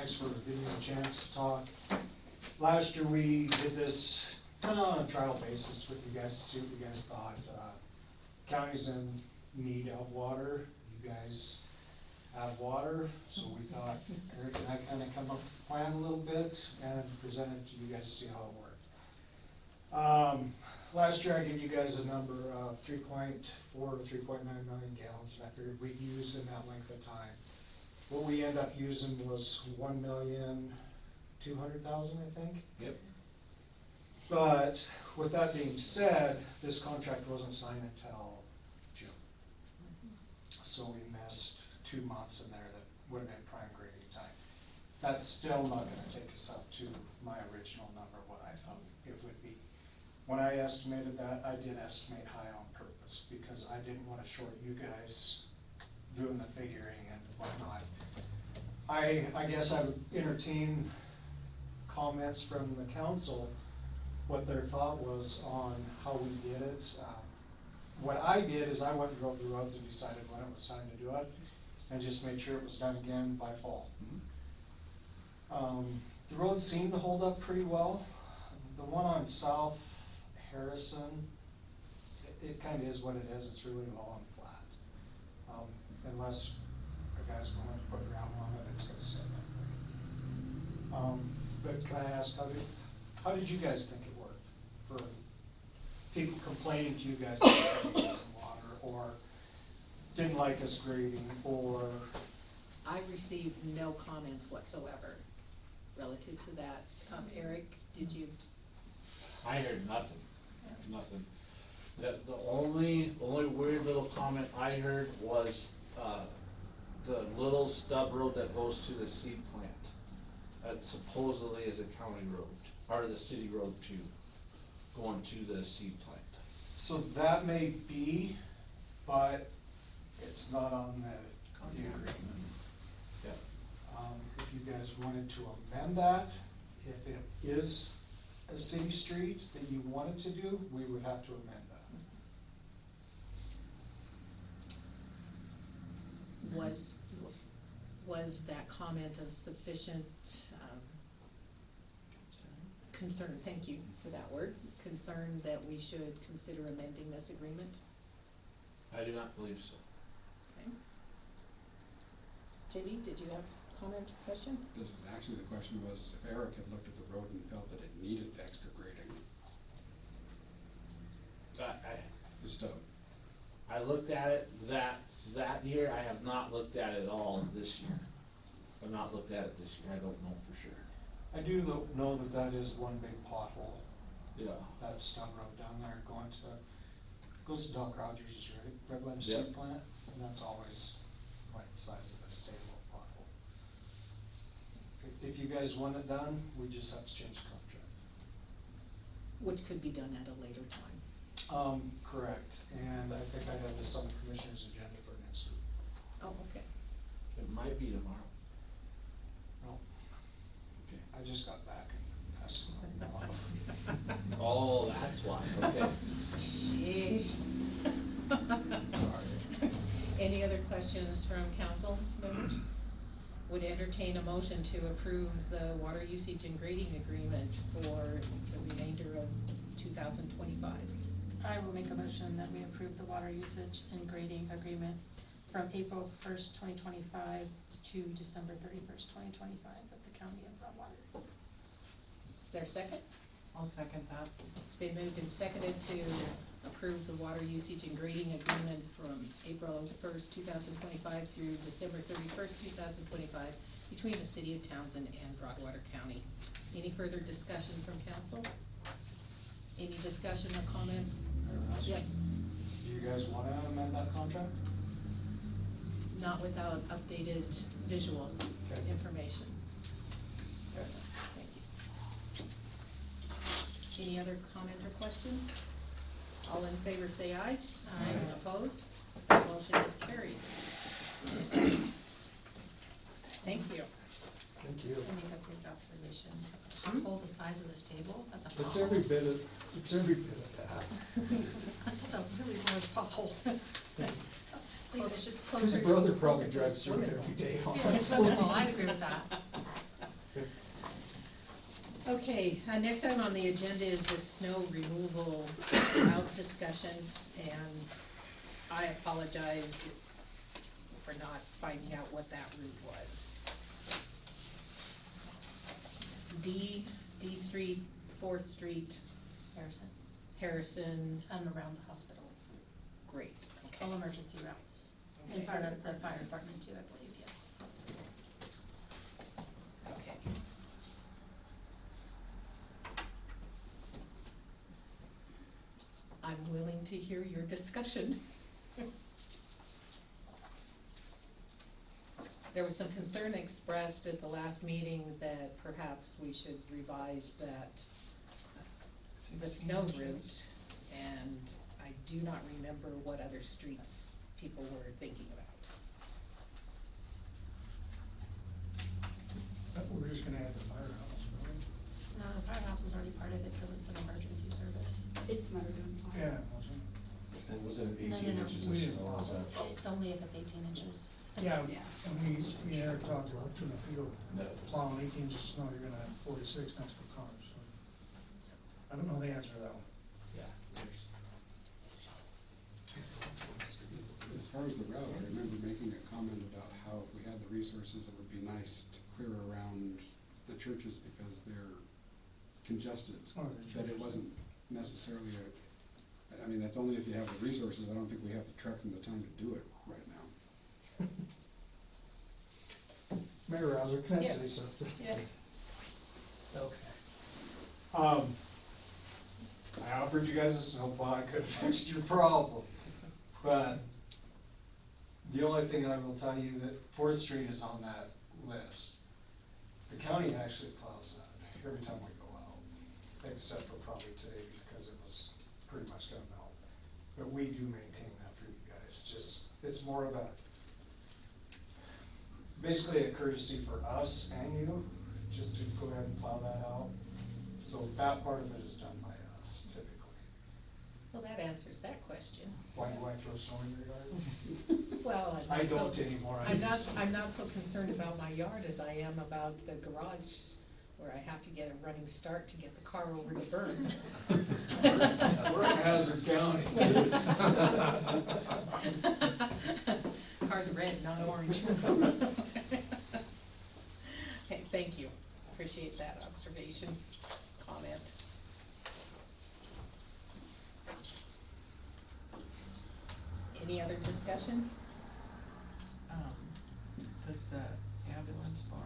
thanks for giving me a chance to talk. Last year, we did this kind of on a trial basis with you guys to see what you guys thought. County's in need of water, you guys have water, so we thought Eric and I kind of come up with a plan a little bit and present it to you guys to see how it worked. Last year I gave you guys a number of 3.4 to 3.9 million gallons that I figured we'd use in that length of time. What we ended up using was 1,200,000, I think. Yep. But with that being said, this contract wasn't signed until June. So we missed 2 months in there that would have been prime grading time. That's still not gonna take us up to my original number, what I thought it would be. When I estimated that, I did estimate high on purpose, because I didn't wanna short you guys doing the figuring and whatnot. I guess I would entertain comments from the council, what their thought was on how we did it. What I did is I went and drove the roads and decided when it was time to do it, and just made sure it was done again by fall. The roads seem to hold up pretty well. The one on South Harrison, it kinda is what it is, it's really low and flat. Unless a guy's going to put ground on it, it's gonna stay that way. But can I ask, how did you guys think it worked? For people complaining to you guys about some water, or didn't like us grading, or? I received no comments whatsoever relative to that. Eric, did you? I heard nothing, nothing. The only weird little comment I heard was, the little stub road that goes to the seed plant. That supposedly is a county road, or the city road too, going to the seed plant. So that may be, but it's not on the agreement. Yeah. If you guys wanted to amend that, if it is a city street that you wanted to do, we would have to amend that. Was that comment of sufficient, concern, thank you for that word, concern that we should consider amending this agreement? I do not believe so. Okay. JD, did you have a comment, question? This is actually, the question was if Eric had looked at the road and felt that it needed the extra grading, the stub. I looked at it that year. I have not looked at it all this year. I've not looked at it this year. I don't know for sure. I do know that that is one big pothole, Yeah. that stub road down there going to, goes to Doc Rogers, right by the seed Yep. plant, and that's always like the size of this table pothole. If you guys want it done, we just have to change the contract. Which could be done at a later time. Correct, and I think I have this on the commissioner's agenda for next week. Oh, okay. It might be tomorrow. No, Okay. I just got back and asked him. Oh, that's why. Okay. Jeez. Sorry. Any other questions from council members? Would entertain a motion to approve the water usage and grading agreement for the remainder of 2025. I will make a motion that we approve the water usage and grading agreement from April 1st, 2025 to December 31st, 2025 with the County of Broadwater. Is there a second? I'll second that. It's been moved and seconded to approve the water usage and grading agreement from April 1st, 2025 through December 31st, 2025 between the City of Townsend and Broadwater County. Any further discussion from council? Any discussion or comments? Yes, Do you guys wanna amend that contract? not without updated visual Okay. information. Okay. Thank you. Any other comment or question? All in favor say aye. Aye. Opposed? Motion is carried. Thank you. Thank you. I make a quick observation. Hmm? Hold the size of this table, that's a pothole. It's every bit of that. That's a really large pothole. His brother probably drives through it every day, Yeah, honestly. well, I'd agree with that. Okay, next item on the agenda is the snow removal route discussion, and I apologized for not finding out what that route was. D Street, Fourth Street, Harrison, Harrison, and around the hospital, great, all okay. emergency routes, in Okay. front of the fire department too, I believe, yes. Okay. I'm willing to hear your discussion. There was some concern expressed at the last meeting that perhaps we should revise that, the snow route, and I do not remember what other streets people were thinking about. We're just gonna add the firehouse, right? No, the firehouse was already part of it, cause it's an emergency service. It's never done. Yeah, wasn't And was it No, no, 18 no. inches of We snow, didn't was that? It's only if it's 18 inches. It's a- Yeah, Yeah. and we never talked about, if you No. plowing 18 inches of snow, you're gonna have 46 next to cars, so. I don't know the answer to that one. Yeah. As far as the route, I remember making a comment about how if we had the resources, it would be nice to clear around the churches because they're congested. Or the That churches. it wasn't necessarily I mean, that's only if you have the resources, I don't think we have the truck and the time to do it right now. Mayor Rouser, can I say Yes. something? Yes. Okay. I offered you guys a snowplow, I could've fixed your problem, but the only thing I will tell you that Fourth Street is on that list. The county actually plows that every time we go out, except for probably today because it was pretty much gonna melt. But we do maintain that for you guys, just, it's more of a, basically a courtesy for us and you, just to go ahead and plow that out. So that part of it is done by us typically. Well, that answers that question. Why do I throw snow in your yard? Well, I I'm not don't so, anymore. I'm not so concerned about my yard as I am about the garage, where I have to get a running start to get the car over the berm. We're in Hazard County. Car's red, not orange. Okay, thank you, appreciate that observation, comment. Any other discussion? Does the ambulance barn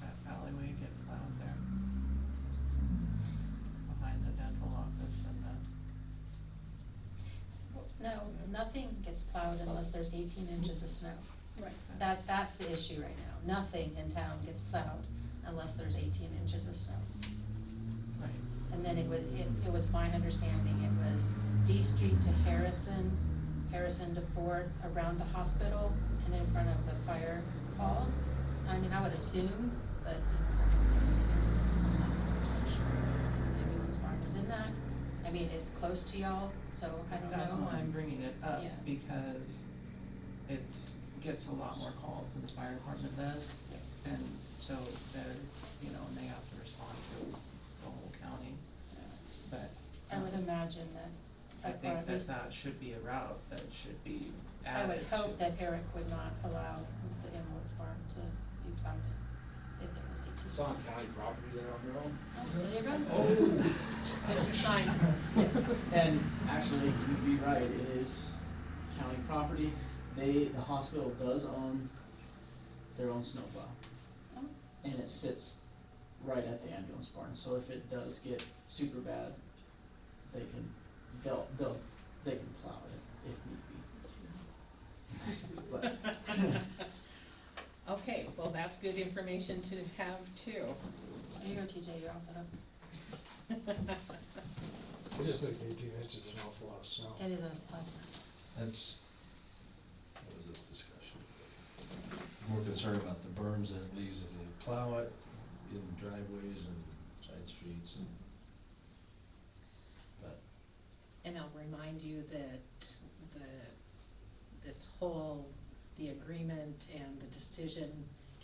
that alleyway get plowed there? Behind the dental office and the, No, nothing gets plowed unless there's 18 inches of snow. Right. That's the issue right now. Nothing in town gets plowed unless there's 18 inches of snow. right, And then it was my understanding, it was D Street to Harrison, Harrison to Fourth, around the hospital, and in front of the fire hall. I mean, I would assume, but, I can only assume, I'm not 100% sure. The ambulance barn is in that. I mean, it's close to y'all, so I don't know. that's why I'm bringing it up, Yeah. because gets a lot more calls than the fire department does. And so they're, and they have to respond to the whole county, but. I would imagine that. I or think at that least that should be a route that should be I added would to. hope that Eric would not allow the ambulance barn to be plowed in if there was 18. It's on county property there on their own. Oh, there you go. Mr. Stein? And actually, you'd be right, it is county property. The hospital does own their own snowplow. Oh. And it sits right at the ambulance barn, so if it does get super bad, they can plow it if need be. But, Okay, well, that's good information to have too. There you go, TJ, you're off it up. I just think 18 inches is an awful lot of snow. It is a plus. That's, that was a discussion. More concerned about the berms that it leaves if you plow it in driveways and side streets and, but, And I'll remind you that the agreement and the decision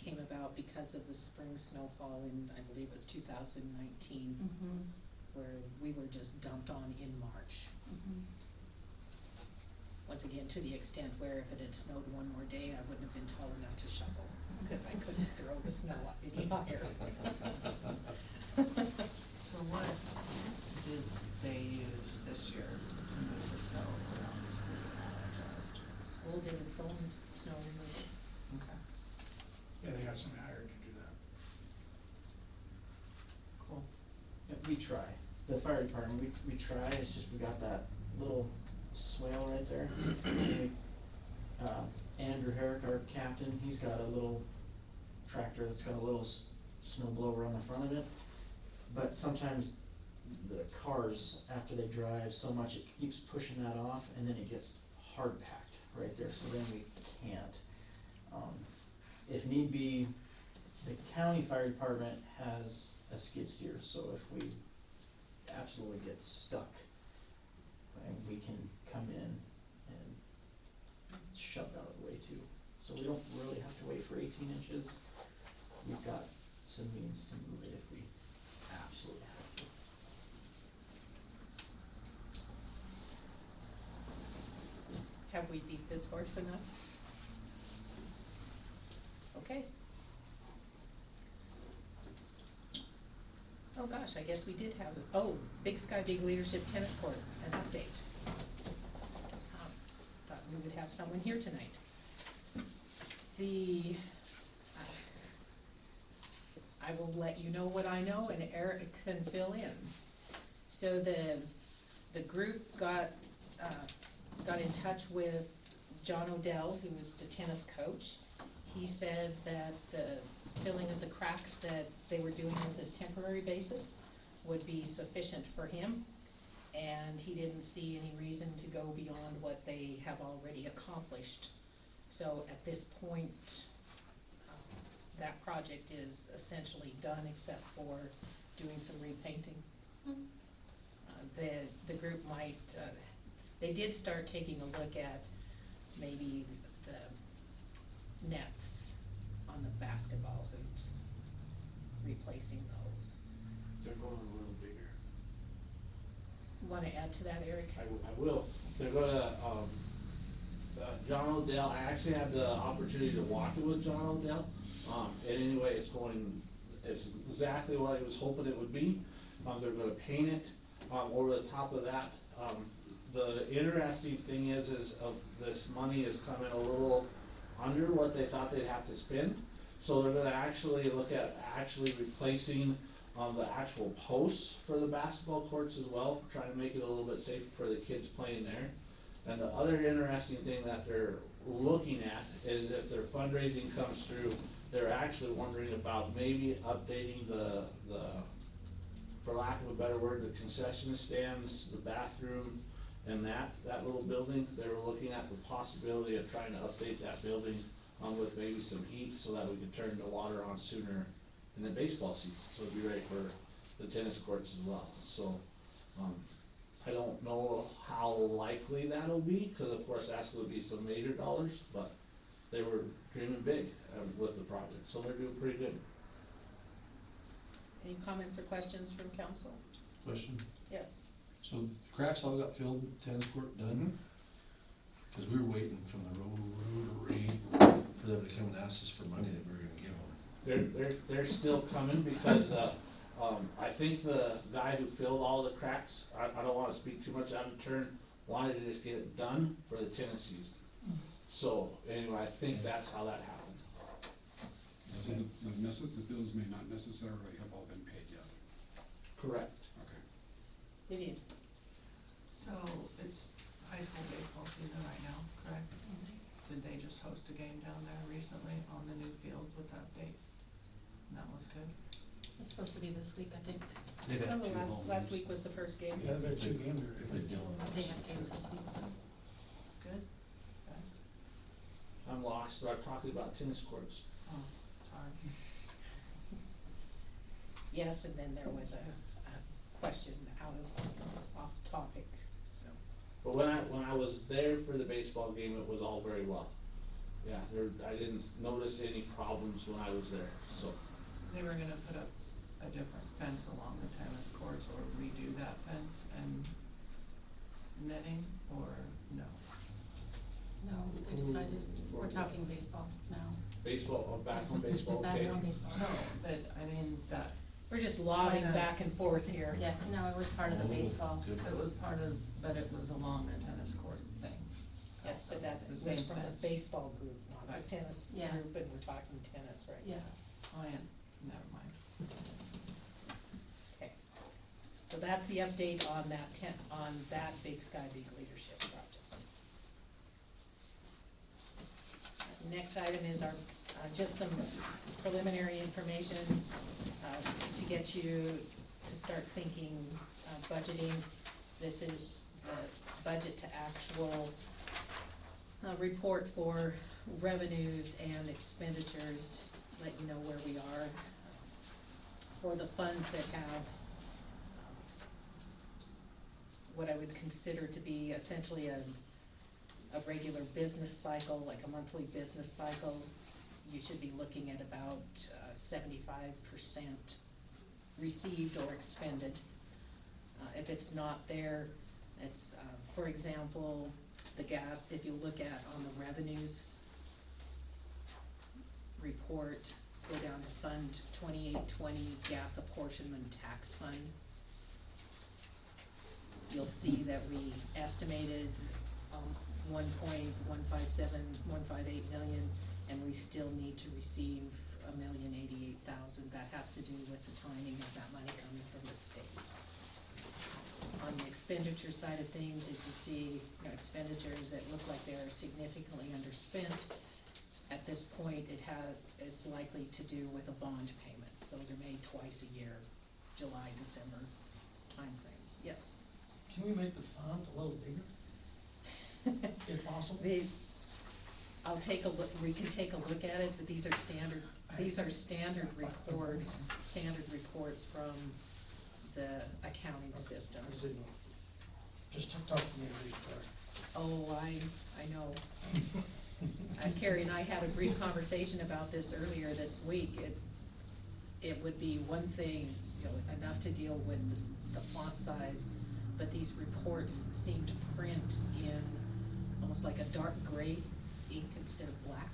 came about because of the spring snowfall in, I believe it was 2019, where we were just dumped on in March. Once again, to the extent where if it had snowed one more day, I wouldn't have been tall enough to shovel, because I couldn't throw the snow up any higher. So what did they use this year to move the snow around the school? School did its own snow removal. Okay, Yeah, they got somebody hired to do that. cool. Yeah, we try. The fire department, we try, it's just we got that little swale right there. Andrew Herrick, our captain, he's got a little tractor that's got a little snow blower on the front of it. But sometimes the cars, after they drive so much, it keeps pushing that off, and then it gets hard packed right there, so then we can't. If need be, the county fire department has a skid steer, so if we absolutely get stuck, and we can come in and shove it out of the way too. So we don't really have to wait for 18 inches. We've got some means to move it if we absolutely have to. Have we beat this horse enough? Okay. Oh gosh, I guess we did have, Big Sky Big Leadership Tennis Court, an update. Thought we would have someone here tonight. I will let you know what I know and Eric can fill in. So the group got in touch with John Odell, who is the tennis coach. He said that the filling of the cracks that they were doing as a temporary basis would be sufficient for him, and he didn't see any reason to go beyond what they have already accomplished. So at this point, that project is essentially done except for doing some repainting. The group might, they did start taking a look at maybe the nets on the basketball hoops, replacing those. They're going a little bigger. Wanna add to that, Eric? I will. They're gonna, John Odell, I actually had the opportunity to walk it with John Odell. And anyway, it's exactly what I was hoping it would be. They're gonna paint it, over the top of that. The interesting thing is this money is coming a little under what they thought they'd have to spend. So they're gonna actually look at replacing, the actual posts for the basketball courts as well, trying to make it a little bit safer for the kids playing there. And the other interesting thing that they're looking at is if their fundraising comes through, they're actually wondering about maybe updating the, for lack of a better word, the concession stands, the bathroom, and that little building. They were looking at the possibility of trying to update that building, with maybe some heat so that we could turn the water on sooner in the baseball season, so it'd be ready for the tennis courts as well. So, I don't know how likely that'll be, cause of course that's gonna be some major dollars, but they were dreaming big, with the project, so they're doing pretty good. Any comments or questions from council? Question, Yes. so the cracks all got filled, tennis court done? Cause we were waiting from the Rotary for them to come and ask us for money that we were gonna give them. They're still coming because, I think the guy who filled all the cracks, I don't wanna speak too much out of turn, wanted to just get it done for the tennis season. So, anyway, I think that's how that happened. So the bills may not necessarily have all been paid yet. Correct. Okay. Vivian? So it's high school baseball season right now, correct? Did they just host a game down there recently on the new field with the update? And that was good? It's supposed to be this week, I think. They've had Oh, two last homes. week was the first game. Yeah, there are two games They already. played Dillon. They have games this week. Good? Good? I'm lost, start talking about tennis courts. Oh, sorry. Yes, and then there was a question off topic, so. But when I was there for the baseball game, it was all very well. Yeah, I didn't notice any problems when I was there, so. They were gonna put up a different fence along the tennis courts or redo that fence and netting, or no? No, they decided, we're talking baseball now. Baseball, back on baseball, Back okay. on baseball. No, but I mean, that, We're just lobbing Kinda- back and forth here. Yeah, no, it was part of the Oh, baseball. good. it was part of, but it was along the tennis court thing. Yes, but that The was same from the fence. baseball group, not Right. the tennis Yeah. group, and we're talking tennis right now. Yeah, Oh, yeah, never mind. Okay. So that's the update on that on that Big Sky Big Leadership project. Next item is our, just some preliminary information, to get you to start thinking, budgeting. This is the budget to actual, report for revenues and expenditures, to let you know where we are. For the funds that have what I would consider to be essentially a regular business cycle, like a monthly business cycle, you should be looking at about 75% received or expended. If it's not there, it's, for example, the gas, if you look at on the revenues report, go down to Fund 2820, Gas Apportionment Tax Fund. You'll see that we estimated 1.158 million, and we still need to receive 1,088,000. That has to do with the timing of that money coming from the state. On the expenditure side of things, if you see, expenditures that look like they're significantly underspent, at this point, is likely to do with a bond payment. Those are made twice a year, July, December timeframes. Yes? Can we make the font a little bigger, if possible? I'll take a look, we can take a look at it, but these are standard reports, from the accounting system. I didn't know. Just talk to me, please, Oh, I know. Carrie and I had a brief conversation about this earlier this week. It would be one thing, enough to deal with the font size, but these reports seem to print in almost like a dark gray ink instead of black.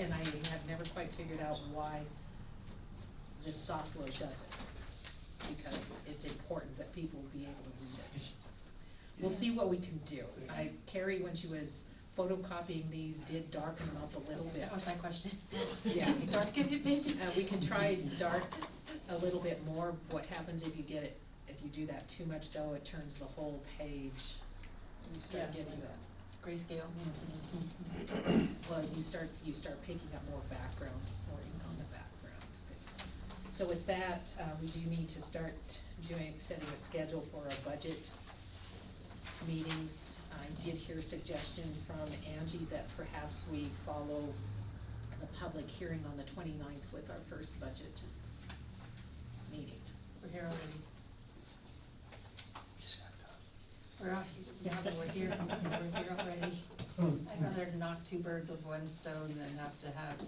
And I have never quite figured out why this software does it, because it's important that people be able to read it. We'll see what we can do. Carrie, when she was photocopying these, did darken them up a little bit. that was my question. Yeah. Darken it, maybe? We can try dark a little bit more. What happens if you do that too much though, it turns the whole page. You start Yeah. getting that. Grayscale. Well, you start picking up more background, more ink on the background. So with that, we do need to start setting a schedule for our budget meetings. I did hear a suggestion from Angie that perhaps we follow the public hearing on the 29th with our first budget meeting. We're here already. Just got done. We're out, yeah, but we're here already. I'd rather knock two birds with one stone than have to have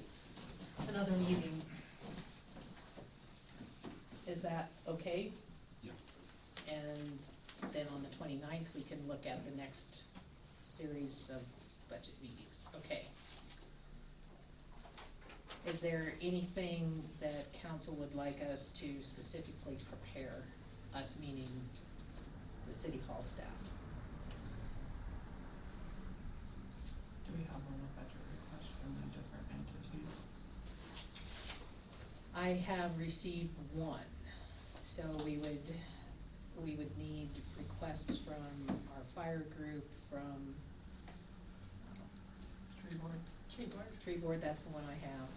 another meeting. Is that okay? Yeah. And then on the 29th, we can look at the next series of budget meetings. Okay. Is there anything that council would like us to specifically prepare, us meaning the city hall staff? Do we have one budget request from the different entities? I have received one, so we would need requests from our fire group, from Tree board, that's the one I have.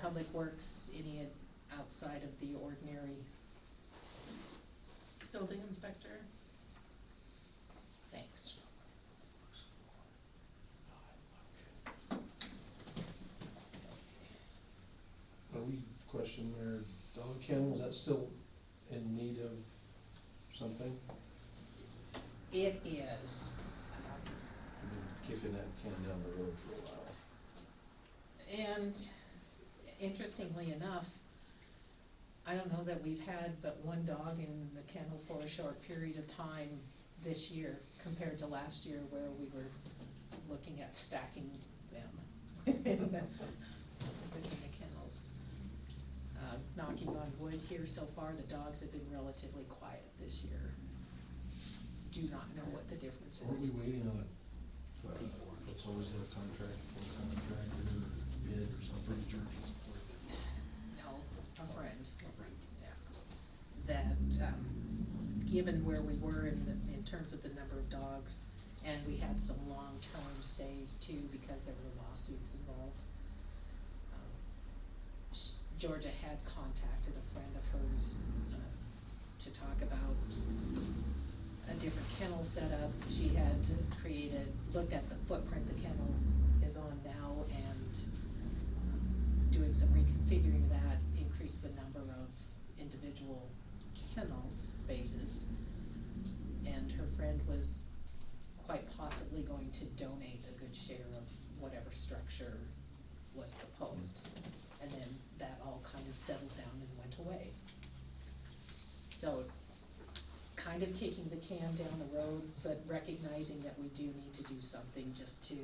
Public Works, any outside of the ordinary. Building inspector. Thanks. Question there, dog kennel, is that still in need of something? It is. kicking that can down the road for a while. And interestingly enough, I don't know that we've had but one dog in the kennel for a short period of time this year compared to last year where we were looking at stacking them within the kennels. Knocking on wood here so far, the dogs have been relatively quiet this year. Do not know what the difference Weren't we is. waiting on what's always in a contract, full contractor bid or For the something? churches, No, a friend. a friend. Yeah. That, given where we were in terms of the number of dogs, and we had some long-term stays too, because there were lawsuits involved. Georgia had contacted a friend of hers, to talk about a different kennel setup. She had looked at the footprint the kennel is on now and doing some reconfiguring that, increase the number of individual kennels spaces. And her friend was quite possibly going to donate a good share of whatever structure was proposed. And then that all kind of settled down and went away. So, kind of kicking the can down the road, but recognizing that we do need to do something just to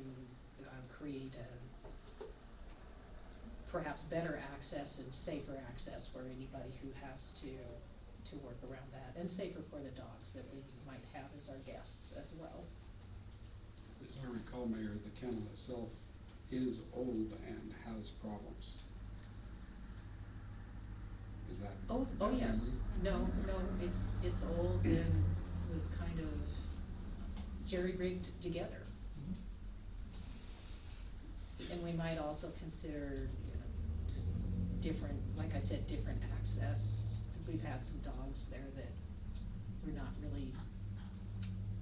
create perhaps better access and safer access for anybody who has to work around that, and safer for the dogs that we might have as our guests as well. As I recall, Mayor, the kennel itself is old and has problems. Is that? Oh, that yes, memory? no, it's old and was kind of jerry-rigged together. And we might also consider, just different, like I said, different access. We've had some dogs there that we're not really,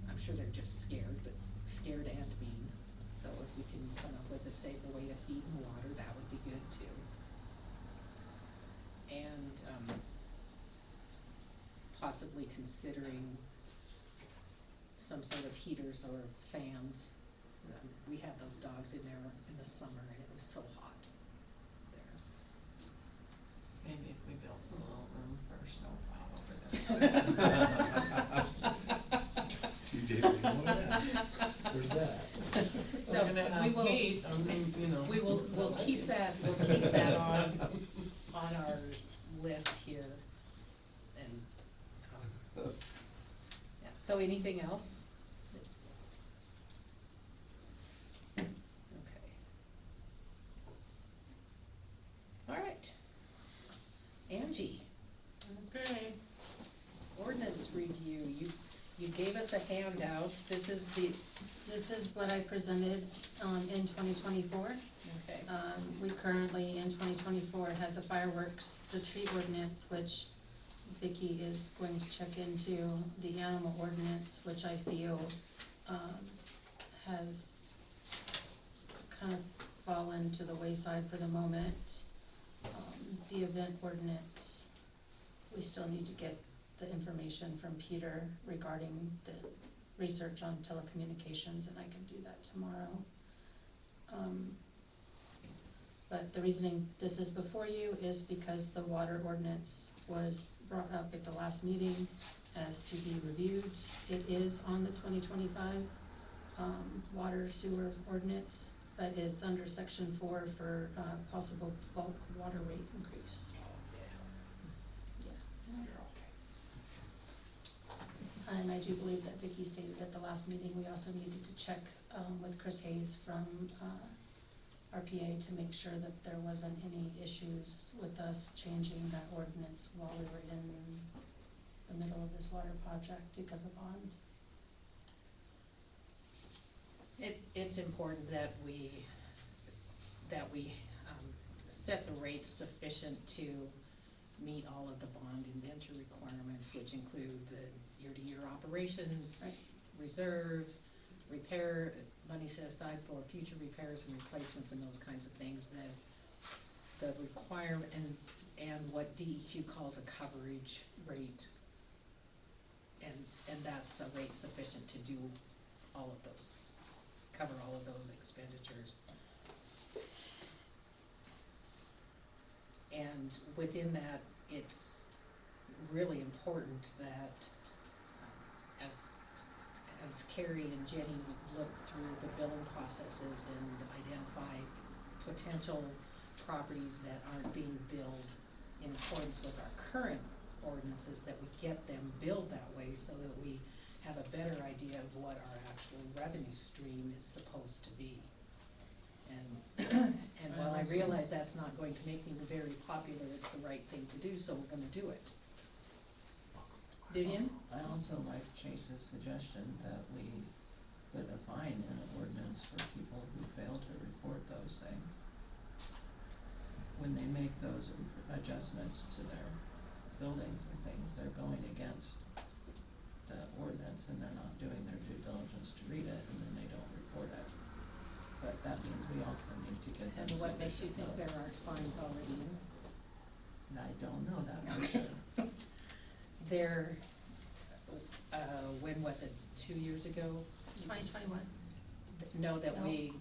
I'm sure they're just scared, but scared and mean. So if we can come up with a safer way to feed and water, that would be good too. And, possibly considering some sort of heaters or fans. We had those dogs in there in the summer and it was so hot there. Maybe if we built a little room for a snowplow over there. TJ, where's that? So We're gonna we have will, heat, I mean, you know. we'll keep that on our list here. And, yeah, so anything else? Okay. All right. Angie, Okay. ordinance review, you gave us a handout, this is what I presented, in 2024. okay, We currently, in 2024, have the fireworks, the tree ordinance, which Vicky is going to check into, the animal ordinance, which I feel, has kind of fallen to the wayside for the moment. The event ordinance, we still need to get the information from Peter regarding the research on telecommunications, and I can do that tomorrow. But the reasoning this is before you is because the water ordinance was brought up at the last meeting as to be reviewed. It is on the 2025 water sewer ordinance, but it's under section 4 for possible bulk water rate increase. And I do believe that Vicky stated at the last meeting, we also needed to check with Chris Hayes from RPA to make sure that there wasn't any issues with us changing that ordinance while we were in the middle of this water project because of bonds. it's important that we set the rates sufficient to meet all of the bond indenture requirements, which include the year-to-year operations, Right. reserves, repair, money set aside for future repairs and replacements and those kinds of things, the requirement, and what DEQ calls a coverage rate. And that's a rate sufficient to do all of those cover all of those expenditures. And within that, it's really important that, as Carrie and Jenny look through the billing processes and identify potential properties that aren't being billed in accordance with our current ordinances, that we get them billed that way so that we have a better idea of what our actual revenue stream is supposed to be. And, and while I realize that's not going to make me very popular, it's the right thing to do, so we're gonna do it. Vivian? I also like Chase's suggestion that we put a fine in an ordinance for people who fail to report those things. When they make those adjustments to their buildings and things, they're going against the ordinance and they're not doing their due diligence to read it, and then they don't report it. But that means we also need to get them And what makes you think sufficient there notice. aren't fines already in? I don't know that for sure. There, when was it, 2 years ago? 2021. No, that No. we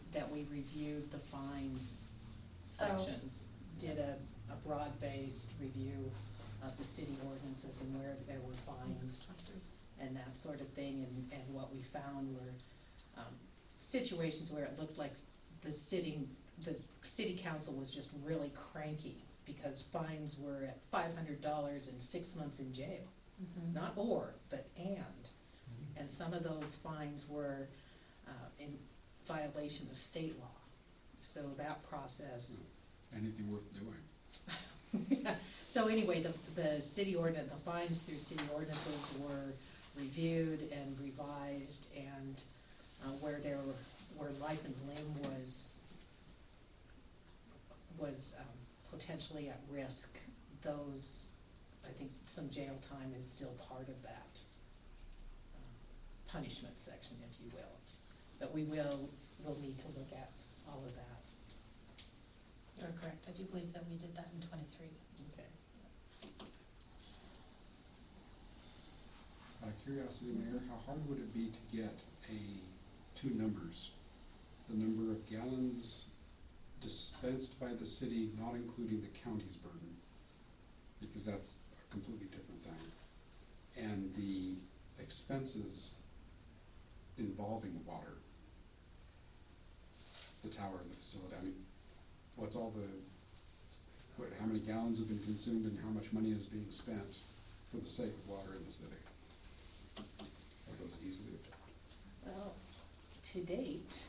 reviewed the fines sections, did a broad-based review of the city ordinances and where there were fines and that sort of thing, and what we found were, situations where it looked like the city council was just really cranky because fines were at $500 and 6 months in jail. Not or, but and. And some of those fines were, in violation of state law. So that process. Anything worth doing. So anyway, the city ordinance, the fines through city ordinances were reviewed and revised, and, where life and limb was potentially at risk, those, I think some jail time is still part of that punishment section, if you will. But we'll need to look at all of that. You're correct, I do believe that we did that in 23. Okay. Out of curiosity, Mayor, how hard would it be to get two numbers? The number of gallons dispensed by the city, not including the county's burden, because that's a completely different thing. And the expenses involving water, the tower and the facility. I mean, what's all how many gallons have been consumed and how much money is being spent for the sake of water in the city? Are those easily obtained? Well, to date,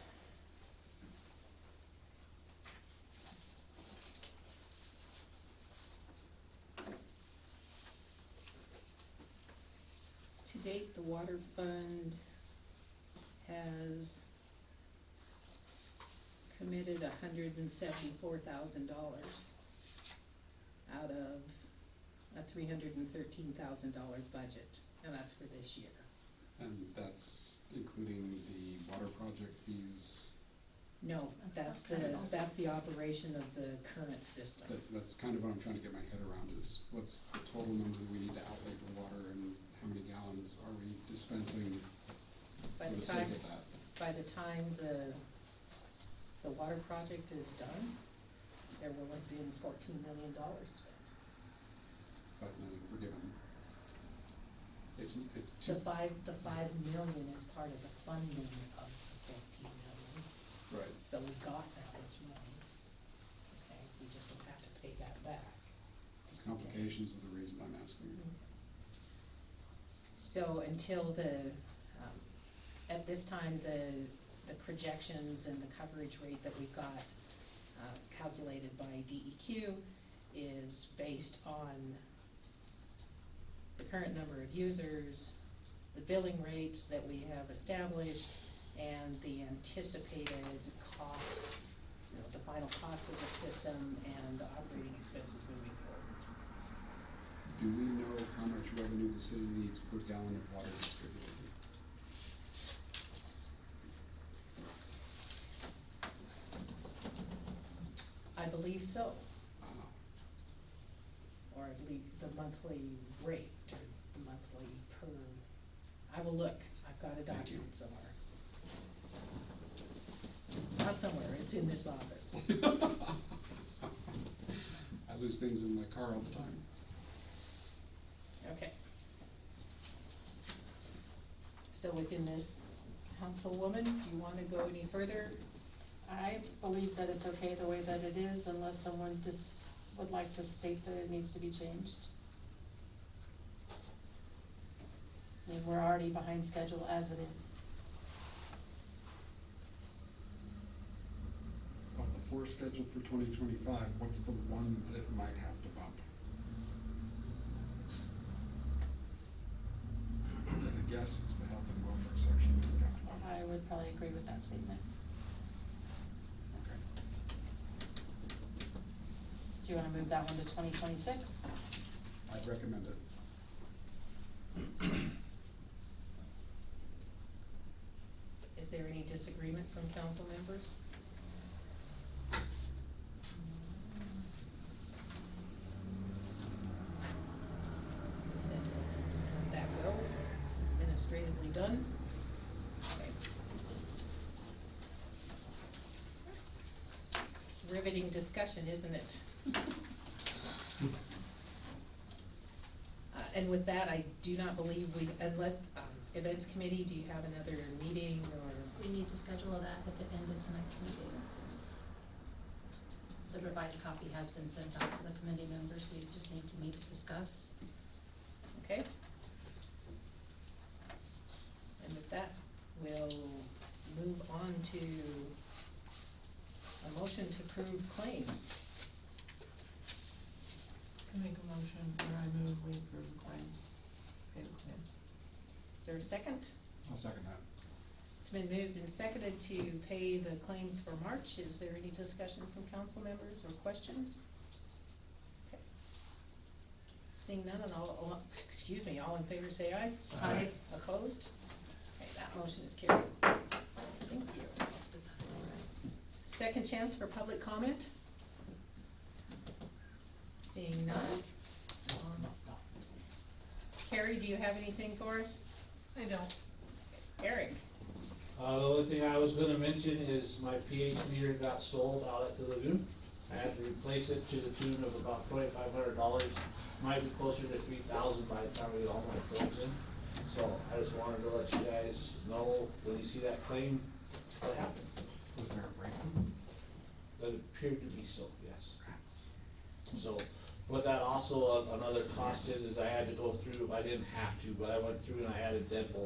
the water fund has committed $174,000 out of a $313,000 budget, and that's for this year. And that's including the water project fees. No, That's not that's the operation of the current system. That's kind of what I'm trying to get my head around is what's the total number we need to outlay for water and how many gallons are we dispensing By for the the sake time, of that? by the time the water project is done, there will have been $14 million spent. 5 million, forgiven. It's The five million is part of the funding of the 15 million, right. so we've got that much money. Okay, we just don't have to pay that back. It's complications of the reason I'm asking. So until at this time, the projections and the coverage rate that we've got calculated by DEQ is based on the current number of users, the billing rates that we have established, and the anticipated cost, the final cost of the system and the operating expenses moving forward. Do we know how much revenue the city needs per gallon of water distributed? I believe so, Ah, or I believe the monthly rate, or the monthly per, I will look, I've got a Thank you. document somewhere. Not somewhere, it's in this office. I lose things in my car all the time. Okay. So within this, Councilwoman, do you wanna go any further? I believe that it's okay the way that it is unless someone just would like to state that it needs to be changed. I mean, we're already behind schedule as it is. Of the four scheduled for 2025, what's the one that might have to bump? I guess it's the health and welfare section that would have to bump. I would probably agree with that statement. Okay. So you wanna move that one to 2026? I'd recommend it. Is there any disagreement from council members? Then we'll just let that go, it's administratively done. Okay. Riveting discussion, isn't it? And with that, I do not believe we, unless, events committee, do you have another meeting or? We need to schedule that at the end of tonight's meeting. The revised copy has been sent out to the committee members, we just need to meet to discuss. Okay. And with that, we'll move on to a motion to approve claims. I make a motion, or I move, we approve the claims, pay the claims. Is there a second? I'll second that. It's been moved and seconded to pay the claims for March. Is there any discussion from council members or questions? Okay. Seeing none, and all in favor say aye. Aye. Opposed? Okay, that motion is carried. Thank you. Second chance for public comment? Seeing none. Carrie, do you have anything for us? I don't. Eric? The only thing I was gonna mention is my pH meter got sold out at the lagoon. I had to replace it to the tune of about $2,500, might be closer to 3,000 by the time we get all my probes in. So I just wanted to let you guys know, when you see that claim, what happened. Was there a break-in? That appeared to be so, yes. Rats. So, with that also, another cost is I had to go through, I didn't have to, but I went through and I added deadbolt